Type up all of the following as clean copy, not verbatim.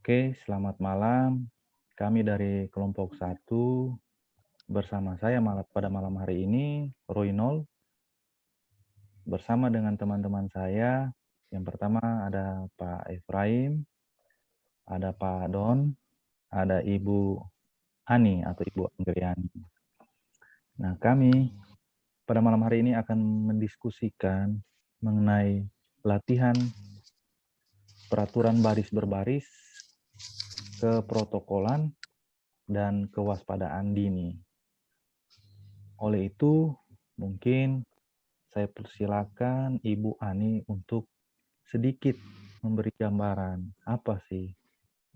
Oke, selamat malam. Kami dari kelompok 1 bersama saya pada malam hari ini, Roynol, bersama dengan teman-teman saya. Yang pertama ada Pak Efraim, ada Pak Don, ada Ibu Ani atau Ibu Anggriani. Nah, kami pada malam hari ini akan mendiskusikan mengenai latihan peraturan baris berbaris, keprotokolan, dan kewaspadaan dini. Oleh itu, mungkin saya persilakan Ibu Ani untuk sedikit memberi gambaran apa sih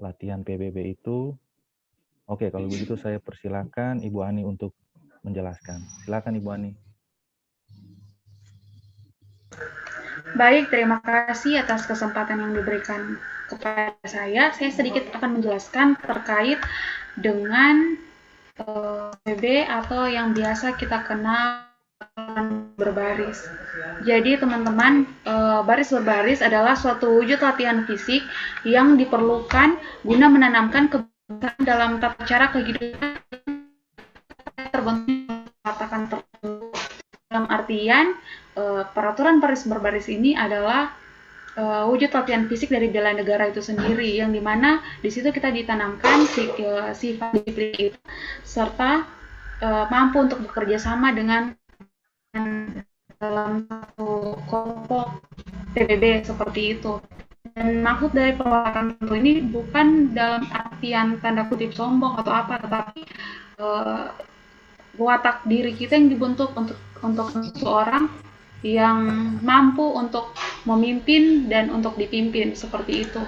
latihan PBB itu. Oke, kalau begitu saya persilakan Ibu Ani untuk menjelaskan. Silakan Ibu Ani. Baik, terima kasih atas kesempatan yang diberikan kepada saya. Saya sedikit akan menjelaskan terkait dengan PBB atau yang biasa kita kenal berbaris. Jadi teman-teman, baris berbaris adalah suatu wujud latihan fisik yang diperlukan guna menanamkan kebiasaan dalam tata cara kehidupan terbentuk katakan tertentu. Dalam artian, peraturan baris berbaris ini adalah wujud latihan fisik dari bela negara itu sendiri, yang dimana di situ kita ditanamkan sifat disiplin itu serta mampu untuk bekerja sama dengan dalam satu kelompok PBB seperti itu. Dan maksud dari peralatan itu ini bukan dalam artian tanda kutip sombong atau apa, tetapi watak diri kita yang dibentuk untuk seseorang yang mampu untuk memimpin dan untuk dipimpin seperti itu.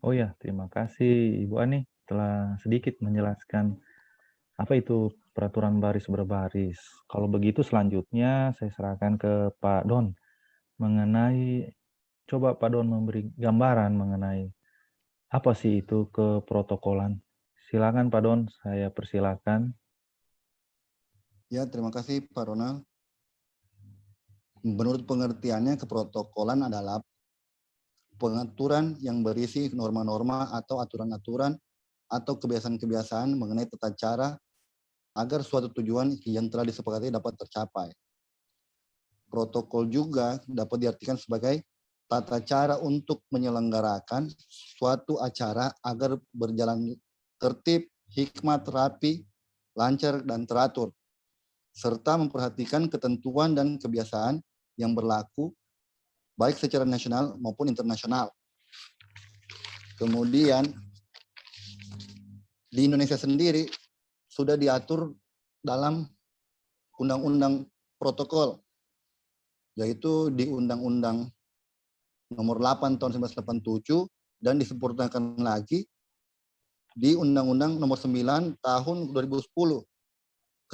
Oh ya, terima kasih Ibu Ani telah sedikit menjelaskan apa itu peraturan baris berbaris. Kalau begitu selanjutnya saya serahkan ke Pak Don mengenai, coba Pak Don memberi gambaran mengenai apa sih itu keprotokolan. Silakan Pak Don, saya persilakan. Ya, terima kasih Pak Ronald. Menurut pengertiannya, keprotokolan adalah pengaturan yang berisi norma-norma atau aturan-aturan atau kebiasaan-kebiasaan mengenai tata cara agar suatu tujuan yang telah disepakati dapat tercapai. Protokol juga dapat diartikan sebagai tata cara untuk menyelenggarakan suatu acara agar berjalan tertib, hikmat, rapi, lancar, dan teratur, serta memperhatikan ketentuan dan kebiasaan yang berlaku baik secara nasional maupun internasional. Kemudian di Indonesia sendiri sudah diatur dalam undang-undang protokol, yaitu di Undang-Undang Nomor 8 tahun 1987 dan disempurnakan lagi di Undang-Undang Nomor 9 tahun 2010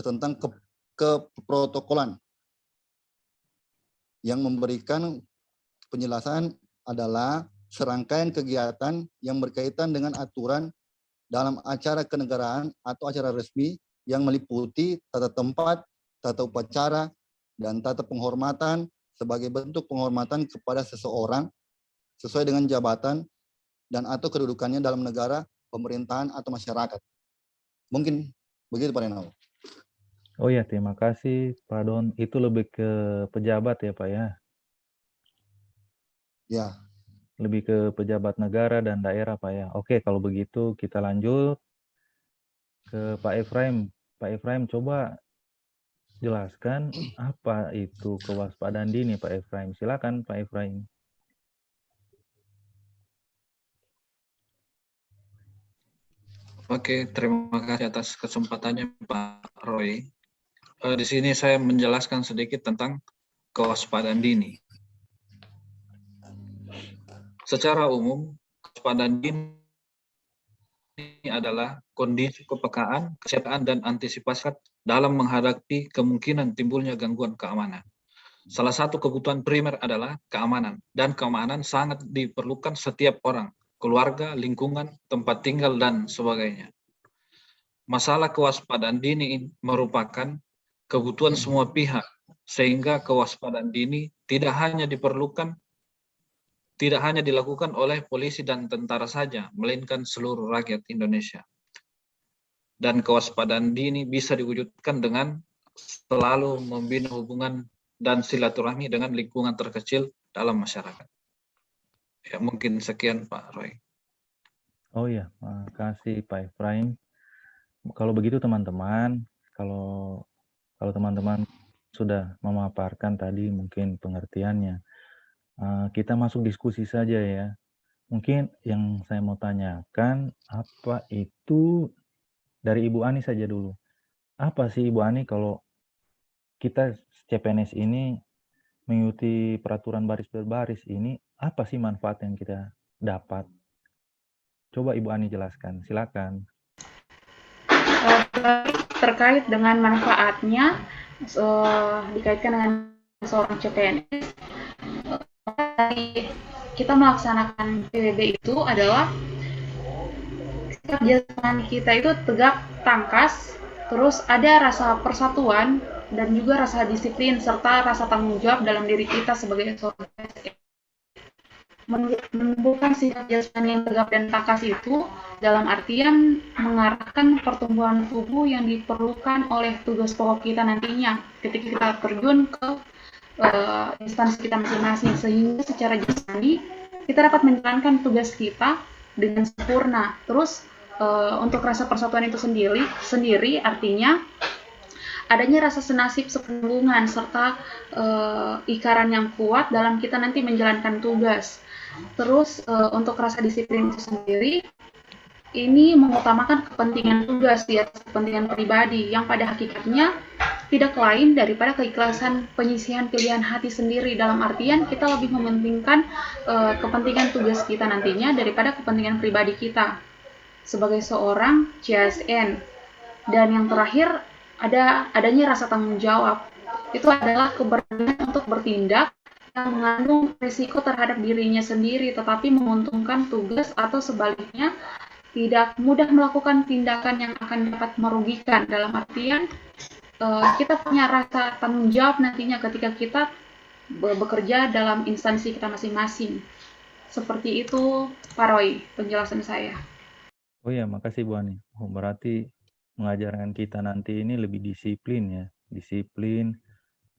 tentang keprotokolan yang memberikan penjelasan adalah serangkaian kegiatan yang berkaitan dengan aturan dalam acara kenegaraan atau acara resmi yang meliputi tata tempat, tata upacara, dan tata penghormatan sebagai bentuk penghormatan kepada seseorang sesuai dengan jabatan dan atau kedudukannya dalam negara, pemerintahan, atau masyarakat. Mungkin begitu Pak Renal. Oh ya, terima kasih Pak Don. Itu lebih ke pejabat ya Pak ya? Ya. Lebih ke pejabat negara dan daerah Pak ya. Oke, kalau begitu kita lanjut ke Pak Efraim. Pak Efraim, coba jelaskan apa itu kewaspadaan dini Pak Efraim. Silakan Pak Efraim. Oke, terima kasih atas kesempatannya Pak Roy. Di sini saya menjelaskan sedikit tentang kewaspadaan dini. Secara umum, kewaspadaan dini adalah kondisi kepekaan, kesiapsiagaan, dan antisipasi dalam menghadapi kemungkinan timbulnya gangguan keamanan. Salah satu kebutuhan primer adalah keamanan, dan keamanan sangat diperlukan setiap orang, keluarga, lingkungan, tempat tinggal, dan sebagainya. Masalah kewaspadaan dini merupakan kebutuhan semua pihak, sehingga kewaspadaan dini tidak hanya diperlukan tidak hanya dilakukan oleh polisi dan tentara saja, melainkan seluruh rakyat Indonesia. Dan kewaspadaan dini bisa diwujudkan dengan selalu membina hubungan dan silaturahmi dengan lingkungan terkecil dalam masyarakat. Ya, mungkin sekian Pak Roy. Oh iya, makasih Pak Efraim. Kalau begitu teman-teman, kalau teman-teman sudah memaparkan tadi mungkin pengertiannya, kita masuk diskusi saja ya. Mungkin yang saya mau tanyakan, apa itu dari Ibu Ani saja dulu. Apa sih Ibu Ani kalau kita CPNS ini mengikuti peraturan baris berbaris ini, apa sih manfaat yang kita dapat? Coba Ibu Ani jelaskan, silakan. Terkait dengan manfaatnya, dikaitkan dengan seorang CPNS, kita melaksanakan PBB itu adalah sikap jasmani kita itu tegak tangkas, terus ada rasa persatuan dan juga rasa disiplin serta rasa tanggung jawab dalam diri kita sebagai seorang PNS. Menumbuhkan sikap jasmani yang tegap dan tangkas itu dalam artian mengarahkan pertumbuhan tubuh yang diperlukan oleh tugas pokok kita nantinya ketika kita terjun ke instansi kita masing-masing, sehingga secara jasmani kita dapat menjalankan tugas kita dengan sempurna. Terus untuk rasa persatuan itu sendiri artinya adanya rasa senasib sepenanggungan serta ikaran yang kuat dalam kita nanti menjalankan tugas. Terus untuk rasa disiplin itu sendiri, ini mengutamakan kepentingan tugas di atas kepentingan pribadi yang pada hakikatnya tidak lain daripada keikhlasan penyisihan pilihan hati sendiri, dalam artian kita lebih mementingkan kepentingan tugas kita nantinya daripada kepentingan pribadi kita sebagai seorang CSN. Dan yang terakhir, adanya rasa tanggung jawab. Itu adalah keberanian untuk bertindak yang mengandung risiko terhadap dirinya sendiri tetapi menguntungkan tugas, atau sebaliknya tidak mudah melakukan tindakan yang akan dapat merugikan, dalam artian kita punya rasa tanggung jawab nantinya ketika kita bekerja dalam instansi kita masing-masing. Seperti itu Pak Roy penjelasan saya. Oh iya, makasih Bu Ani. Oh, berarti mengajarkan kita nanti ini lebih disiplin ya. Disiplin,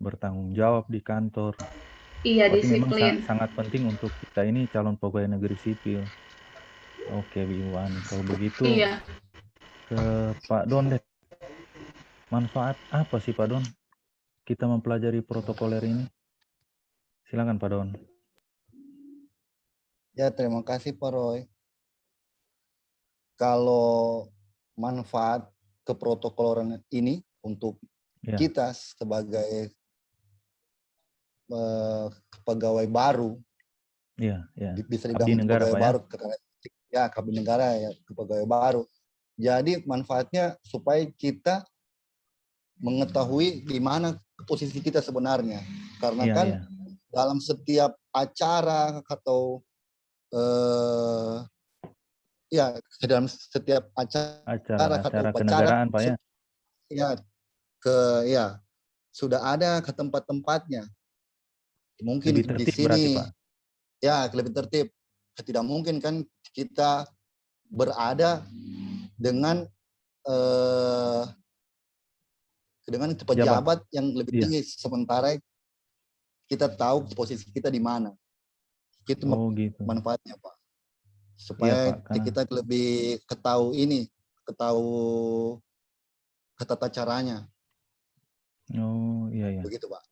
bertanggung jawab di kantor. Iya, Berarti disiplin. memang sangat penting untuk kita ini calon pegawai negeri sipil. Oke, Bu Ani. Kalau begitu Iya. ke Pak Don deh. Manfaat apa sih Pak Don kita mempelajari protokoler ini? Silakan Pak Don. Ya, terima kasih Pak Roy. Kalau manfaat keprotokoleran ini untuk kita sebagai pegawai baru, bisa dibilang pegawai baru, ya Kabin Negara ya, pegawai baru. Jadi manfaatnya supaya kita mengetahui di mana posisi kita sebenarnya, karena kan dalam setiap acara atau dalam setiap acara kenegaraan Pak ya, sudah ada ke tempat-tempatnya. Mungkin lebih tertib di sini berarti, Pak. Ya lebih tertib. Tidak mungkin kan kita berada dengan pejabat yang lebih tinggi, sementara kita tahu posisi kita di mana. Itu gitu. manfaatnya Pak. Supaya kita lebih ketahui tata caranya. Oh iya. Begitu Pak.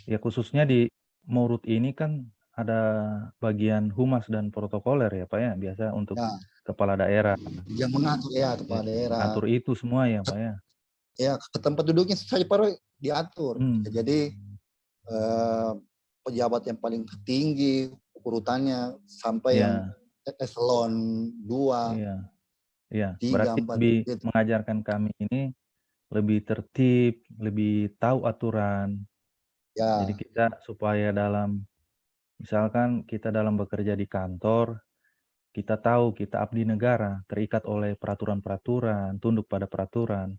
Ya khususnya di Maurut ini kan ada bagian humas dan protokoler ya Pak ya, biasa untuk kepala daerah. Yang mengatur kepala daerah. Atur itu semua ya Pak ya. Ya ke tempat duduknya saja Pak Roy diatur. Jadi pejabat yang paling tinggi urutannya sampai yang eselon 2. Iya. 3, berarti 4, lebih gitu. mengajarkan kami ini lebih tertib, lebih tahu aturan. Jadi kita supaya misalkan kita dalam bekerja di kantor, kita tahu kita abdi negara, terikat oleh peraturan-peraturan, tunduk pada peraturan.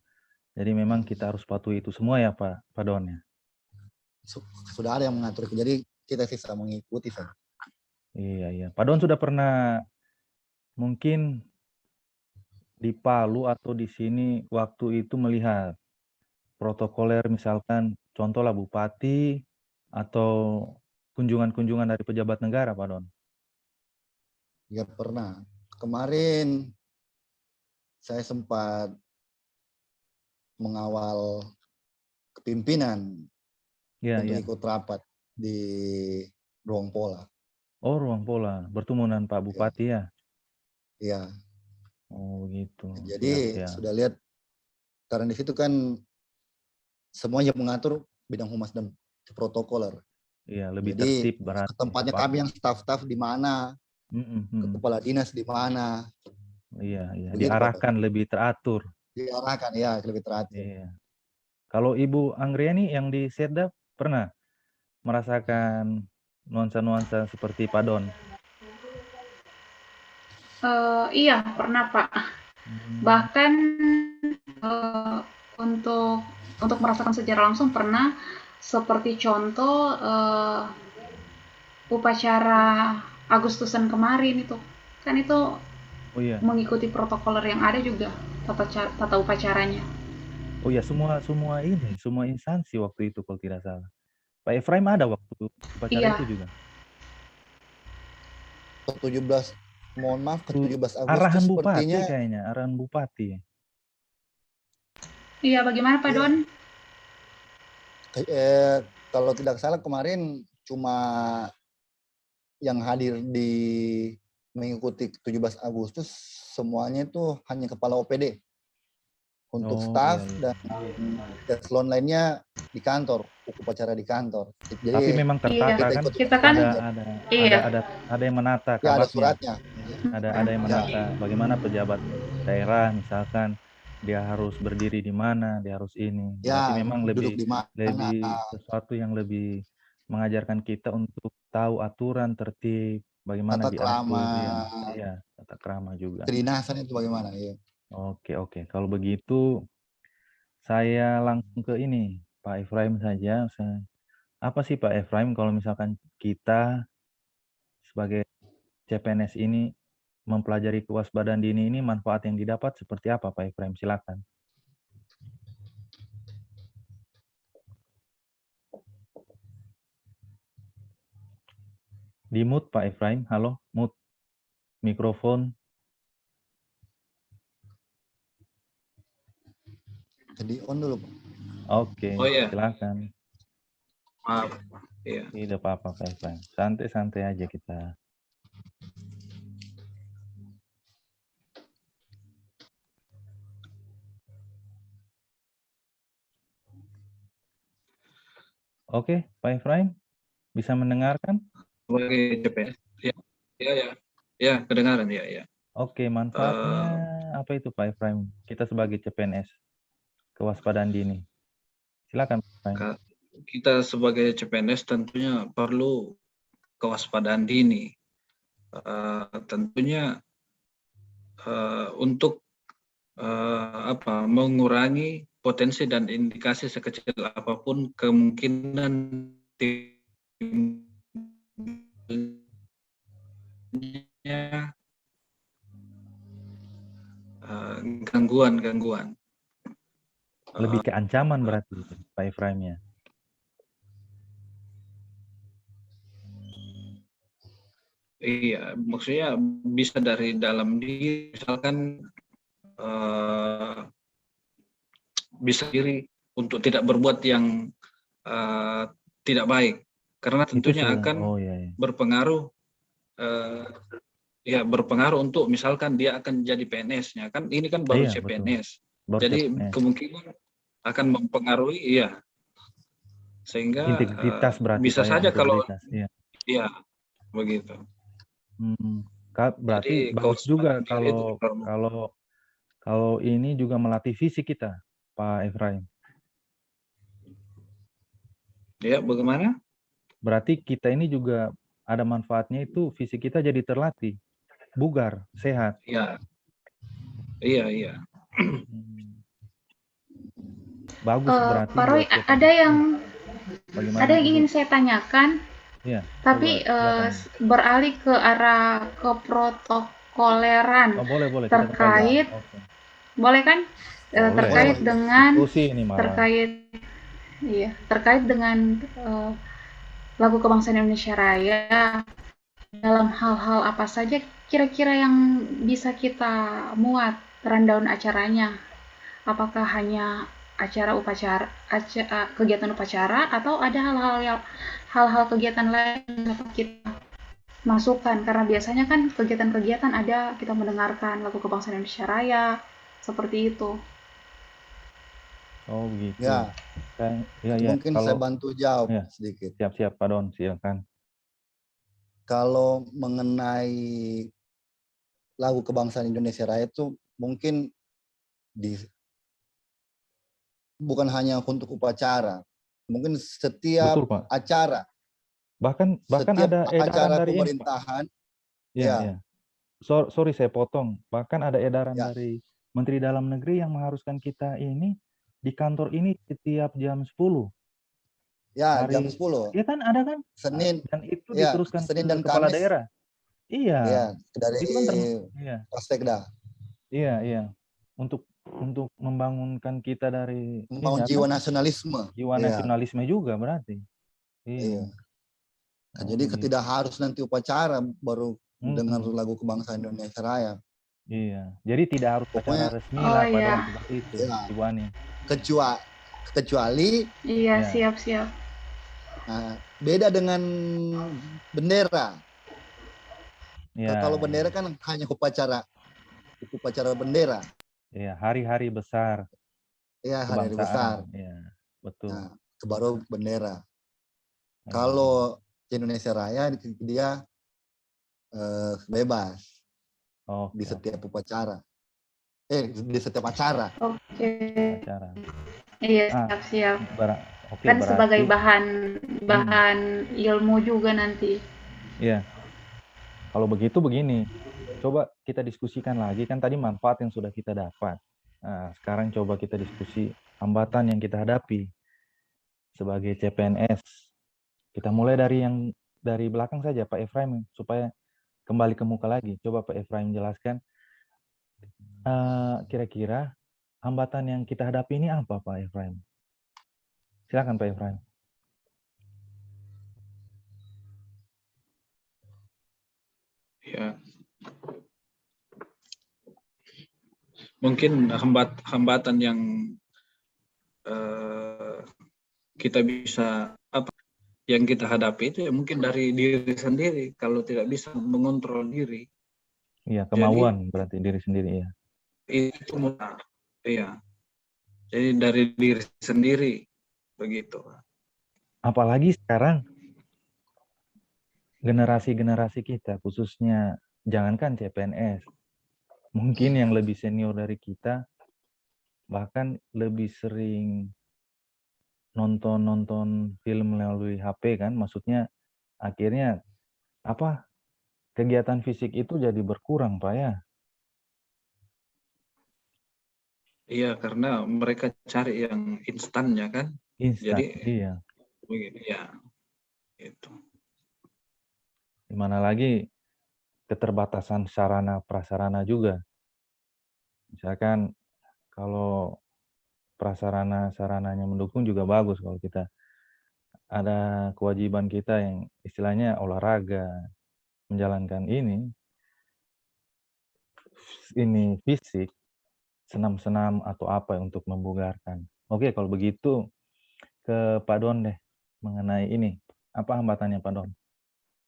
Jadi memang kita harus patuhi itu semua ya Pak Don ya. Sudah ada yang mengatur, jadi kita bisa mengikuti. Iya, iya. Pak Don sudah pernah mungkin di Palu atau di sini waktu itu melihat protokoler misalkan contohlah bupati atau kunjungan-kunjungan dari pejabat negara, Pak Don? Ya pernah. Kemarin saya sempat mengawal kepimpinan Iya, untuk iya. ikut rapat di Ruang Pola. Oh, Ruang Pola, bertemu dengan Pak Ya, Bupati ya? ya. Oh, begitu. Siap, Jadi siap. sudah lihat karena di situ kan semuanya mengatur bidang humas dan protokoler. Iya, lebih Jadi tertib berarti. ke tempatnya Pak. kami yang staf-staf di mana, ke kepala dinas di mana, Iya, iya. begitu Pak. Diarahkan lebih teratur. Diarahkan ya lebih teratur. Iya. Kalau Ibu Anggriani yang di Setda pernah merasakan nuansa-nuansa seperti Pak Don? Iya, pernah Pak. Bahkan untuk merasakan secara langsung pernah, seperti contoh upacara Agustusan kemarin itu. Kan itu Oh iya. mengikuti protokoler yang ada juga tata upacaranya. Oh iya, semua instansi waktu itu kalau tidak salah. Pak Efraim ada waktu upacara Iya. itu juga. Ke-17, mohon maaf, ke-17 Agustus Arahan bupati sepertinya. kayaknya, arahan bupati. Iya, bagaimana Pak Don? Kalau tidak salah kemarin cuma yang hadir di mengikuti 17 Agustus semuanya itu hanya kepala OPD. Untuk staff iya. dan eselon lainnya di kantor, upacara di kantor. Jadi, tapi memang tertata kan? Kita kan Ada yang menata ya, ada kabaknya. suratnya. Ada yang menata bagaimana pejabat daerah misalkan dia harus berdiri di mana, dia harus ini. Berarti Ya, memang duduk lebih di mana. sesuatu yang lebih mengajarkan kita untuk tahu aturan, tertib, bagaimana Tata diatur. krama, Iya, tata krama juga. kedinasan itu bagaimana ya. Oke. Kalau begitu saya langsung ke ini, Pak Efraim saja. Apa sih Pak Efraim kalau misalkan kita sebagai CPNS ini mempelajari kewaspadaan dini ini, manfaat yang didapat seperti apa Pak Efraim? Silakan. Di mute Pak Efraim, halo, mute mikrofon. Jadi on dulu Pak. Oke, Oh iya, silakan. maaf. Iya. Tidak apa-apa Pak Efraim, santai-santai aja kita. Oke, Pak Efraim, bisa mendengarkan? Sebagai CPNS, ya, kedengaran ya. Oke, manfaatnya apa itu Pak Efraim? Kita sebagai CPNS, kewaspadaan dini. Silakan Pak Efraim. Kita sebagai CPNS tentunya perlu kewaspadaan dini. Tentunya untuk mengurangi potensi dan indikasi sekecil apapun kemungkinan timbulnya gangguan. Lebih ke ancaman berarti Pak Efraimnya. Iya, maksudnya bisa dari dalam diri, misalkan bisa diri untuk tidak berbuat yang tidak baik, karena tentunya akan berpengaruh, berpengaruh untuk misalkan dia akan jadi PNS-nya, kan ini kan baru CPNS, jadi kemungkinan akan mempengaruhi, sehingga integritas berarti bisa saja kalau, begitu. Berarti bagus juga kalau ini juga melatih fisik kita, Pak Efraim. Ya, bagaimana? Berarti kita ini juga ada manfaatnya, itu fisik kita jadi terlatih, bugar, sehat. Iya. Bagus berarti. Pak Roy, ada yang ingin saya tanyakan. Iya, Tapi coba silakan. beralih ke arah keprotokoleran Oh, boleh, kita ke Ya, terkait, oke. boleh kan? Boleh. boleh, Terkait boleh. dengan Diskusi ini malah. terkait iya, terkait dengan lagu kebangsaan Indonesia Raya, dalam hal-hal apa saja kira-kira yang bisa kita muat rundown acaranya? Apakah hanya acara upacara, kegiatan upacara, atau ada hal-hal kegiatan lain yang dapat kita masukkan? Karena biasanya kan kegiatan-kegiatan ada kita mendengarkan lagu kebangsaan Indonesia Raya seperti itu. Oh, begitu. Ya, Ya, mungkin saya kalau bantu jawab ya, sedikit. siap-siap Pak Don, silakan. Kalau mengenai lagu kebangsaan Indonesia Raya itu mungkin bukan hanya untuk upacara, mungkin setiap Betul, Pak. acara, Bahkan setiap ada edaran acara dari ini, Pak. pemerintahan, Ya, ya, ya. Sorry saya potong. Bahkan ada edaran ya, dari Menteri Dalam Negeri yang mengharuskan kita ini di kantor ini setiap jam 10 ya jam hari. 10 Ya kan ada kan? Senin, Dan itu ya diteruskan Senin ke dan kepala Kamis, daerah. Iya, ya dari itu kan iya, Paspekda, iya. Untuk membangunkan kita dari ini membangun apa? jiwa nasionalisme, Jiwa ya, nasionalisme juga berarti. iya. Iya. Nah, Oh, jadi begitu. tidak harus nanti upacara baru dengar Mm-mm. lagu kebangsaan Indonesia Raya. Iya. Jadi tidak harus acara Pokoknya resmi Oh lah Pak Don iya, seperti itu, ya Ibu Ani. kecuali iya Ya, siap-siap. beda dengan bendera. Kalau ya, bendera kan hanya upacara bendera, ya. Hari-hari besar ya hari-hari besar. kebangsaan. Ya, betul. Nah, itu baru bendera. Iya. Kalau di Indonesia Raya dia bebas di Oke. setiap upacara. Di setiap acara. Oke, Acara. iya Ah, siap-siap. oke Kan sebagai berarti. bahan Hmm, bahan ilmu juga nanti. ya. Kalau begitu begini, coba kita diskusikan lagi kan tadi manfaat yang sudah kita dapat. Nah, sekarang coba kita diskusi hambatan yang kita hadapi sebagai CPNS. Kita mulai dari belakang saja Pak Efraim supaya kembali ke muka lagi. Coba Pak Efraim jelaskan kira-kira hambatan yang kita hadapi ini apa Pak Efraim? Silakan Pak Efraim. Ya, mungkin hambatan yang kita bisa yang kita hadapi itu ya mungkin dari diri sendiri kalau tidak bisa mengontrol diri. Iya, Jadi kemauan berarti diri sendiri ya. itu mudah. Iya. Jadi dari diri sendiri begitu. Apalagi sekarang generasi-generasi kita khususnya jangankan CPNS, mungkin yang lebih senior dari kita bahkan lebih sering nonton film melalui HP kan, maksudnya akhirnya apa kegiatan fisik itu jadi berkurang Pak ya. Iya, karena mereka cari yang instannya kan. Instan, Jadi iya. begini ya, itu. Dimana lagi keterbatasan sarana prasarana juga. Misalkan kalau prasarana sarananya mendukung juga bagus kalau kita ada kewajiban kita yang istilahnya olahraga, menjalankan ini fisik, senam-senam atau apa untuk membugarkan. Oke, kalau begitu ke Pak Don deh mengenai ini. Apa hambatannya Pak Don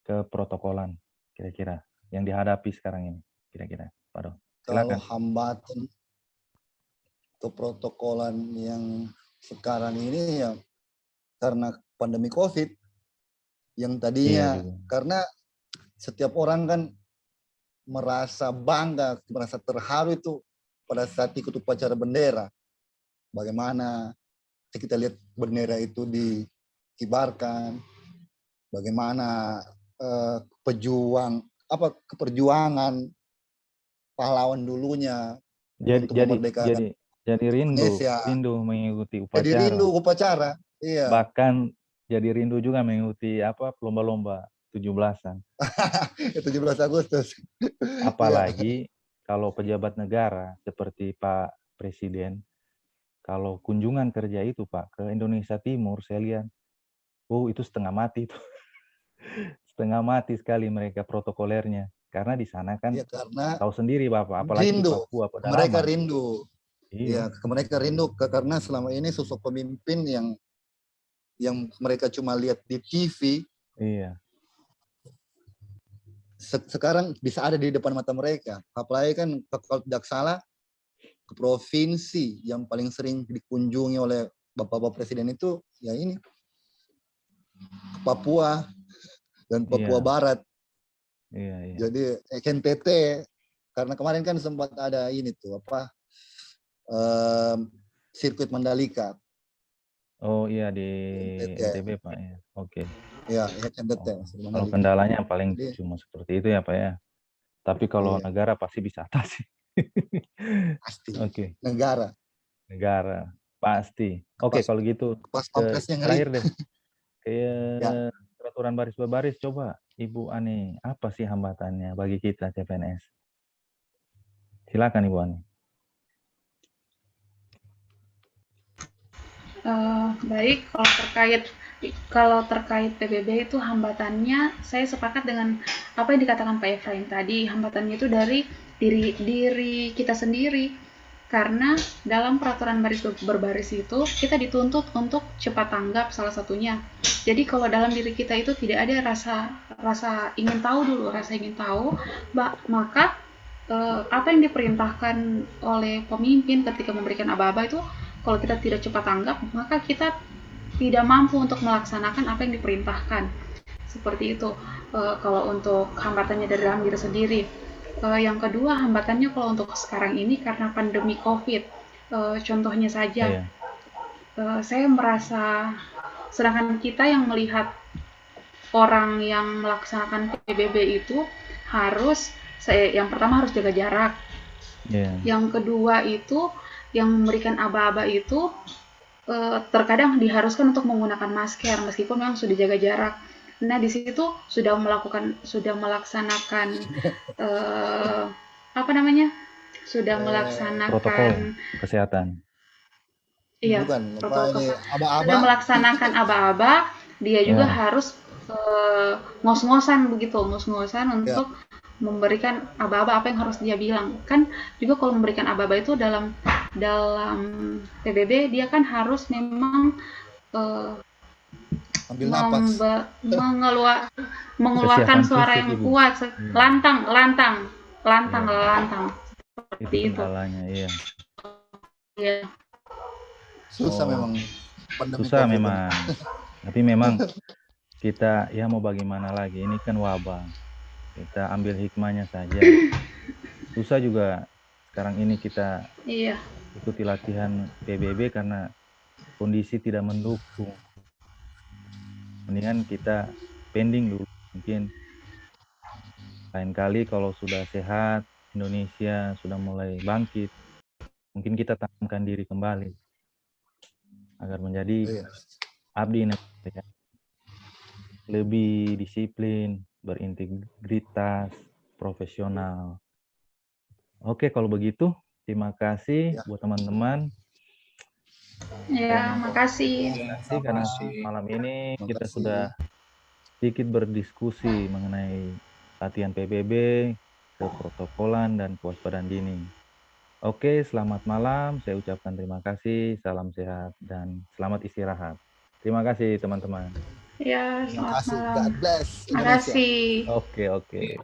ke protokolan kira-kira yang dihadapi sekarang ini kira-kira Pak Don. Kalau Silakan. hambatan keprotokolan yang sekarang ini ya karena pandemi COVID yang Iya tadinya juga. karena setiap orang kan merasa bangga, merasa terharu itu pada saat ikut upacara bendera. Bagaimana kita lihat bendera itu dikibarkan, bagaimana keperjuangan pahlawan dulunya Jadi untuk jadi memerdekakan jadi jadi rindu Indonesia. rindu mengikuti Jadi upacara. rindu upacara, iya. Bahkan jadi rindu juga mengikuti apa lomba-lomba 17-an. 17 Agustus. Iya. Apalagi kalau pejabat negara seperti Pak Presiden, kalau kunjungan kerja itu Pak ke Indonesia Timur, saya lihat, oh itu setengah mati itu. Setengah mati sekali mereka protokolernya. Karena di sana kan Ya, karena tahu sendiri Bapak, apalagi di rindu. Papua Mereka pedalaman. rindu. Iya, Ya, mereka rindu karena selama ini sosok pemimpin yang mereka cuma lihat di TV, iya, sekarang bisa ada di depan mata mereka. Apalagi kan kalau tidak salah, ke provinsi yang paling sering dikunjungi oleh Bapak Presiden itu ya ini, ke Papua dan Papua iya, Barat. iya, iya. Jadi NTT, karena kemarin kan sempat ada ini tuh apa, sirkuit Mandalika. Oh iya di NTT. NTB Pak ya. Oke. Ya, NTT. Oh, kalau kendalanya paling Jadi, cuma seperti itu ya Pak ya. Tapi kalau iya, negara pasti bisa atasi. pasti. Oke, Negara. negara pasti. Oke, Pas, kalau gitu pas ke pampresnya ngeri. terakhir deh. Ke Ya, peraturan baris berbaris, coba Ibu Ani, apa sih hambatannya bagi kita CPNS? Silakan Ibu Ani. Baik, kalau terkait PBB itu hambatannya, saya sepakat dengan apa yang dikatakan Pak Efraim tadi. Hambatannya itu dari diri kita sendiri, karena dalam peraturan baris berbaris itu kita dituntut untuk cepat tanggap salah satunya. Jadi kalau dalam diri kita itu tidak ada rasa ingin tahu dulu, maka apa yang diperintahkan oleh pemimpin ketika memberikan aba-aba itu, kalau kita tidak cepat tanggap, maka kita tidak mampu untuk melaksanakan apa yang diperintahkan. Seperti itu. Kalau untuk hambatannya dari dalam diri sendiri. Yang kedua, hambatannya kalau untuk sekarang ini karena pandemi COVID. Contohnya saja, saya merasa, sedangkan kita yang melihat orang yang melaksanakan PBB itu yang pertama harus jaga jarak. Yang kedua itu, yang memberikan aba-aba itu terkadang diharuskan untuk menggunakan masker meskipun memang sudah jaga jarak. Nah, di situ sudah melaksanakan protokol kesehatan. Iya, bukan protokol ini aba-aba. Sudah melaksanakan aba-aba, dia juga harus ngos-ngosan untuk memberikan aba-aba apa yang harus dia bilang. Kan juga kalau memberikan aba-aba itu dalam PBB dia kan harus memang ambil napas, mengeluarkan suara yang kuat, lantang seperti itu. Iya. Iya. Susah memang. Susah memang. Tapi memang kita ya mau bagaimana lagi, ini kan wabah. Kita ambil hikmahnya saja. Susah juga sekarang ini kita ikuti latihan PBB karena kondisi tidak mendukung. Mendingan kita pending dulu. Mungkin lain kali kalau sudah sehat, Indonesia sudah mulai bangkit, mungkin kita tanamkan diri kembali agar menjadi abdi negara, lebih disiplin, berintegritas, profesional. Oke, kalau begitu, terima kasih buat teman-teman. Ya, makasih. Karena malam ini kita sudah sedikit berdiskusi mengenai latihan PBB, keprotokolan, dan kewaspadaan dini. Oke, selamat malam. Saya ucapkan terima kasih, salam sehat, dan selamat istirahat. Terima kasih, teman-teman. Ya, selamat malam. God bless. Terima kasih. Oke.